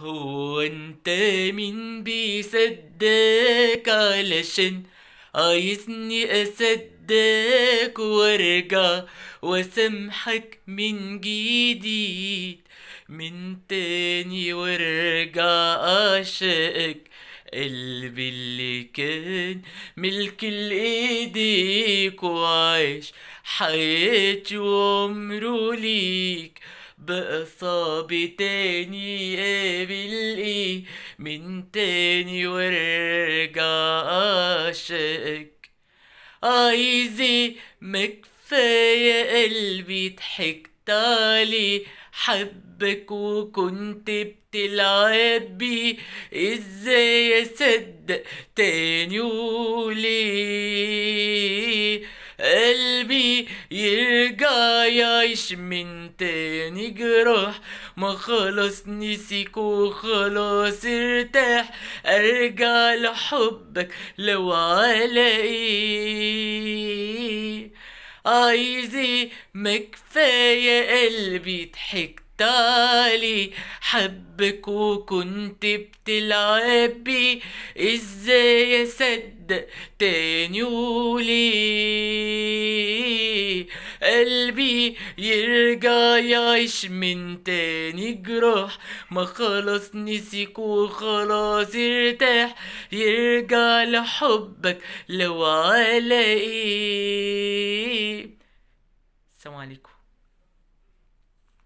هو انت مين بيصدق علشان عايزني اصدق وارجع واسامحك من جديد، من تاني وارجع اعشقك؟ قلبي اللي كان ملك لايديك وعايش حياتي وعمره ليك، بقى صعب تاني قابل ايه من تاني وارجع اعشقك؟ عايز ايه؟ ما كفاية قلبي ضحكت عليه، حبك وكنت بتلعب بيه، ازاي اصدق تاني وليه قلبي يرجع يعيش من تاني جراح؟ ما خلاص نسيك وخلاص ارتاح، ارجع لحبك لو على ايه؟ عايز ايه؟ ما كفاية قلبي ضحكت عليه، حبك وكنت بتلعب بيه، ازاي اصدق تاني وليه قلبي يرجع يعيش من تاني جراح؟ ما خلاص نسيك وخلاص ارتاح، يرجع لحبك لو على ايه؟ السلام عليكم.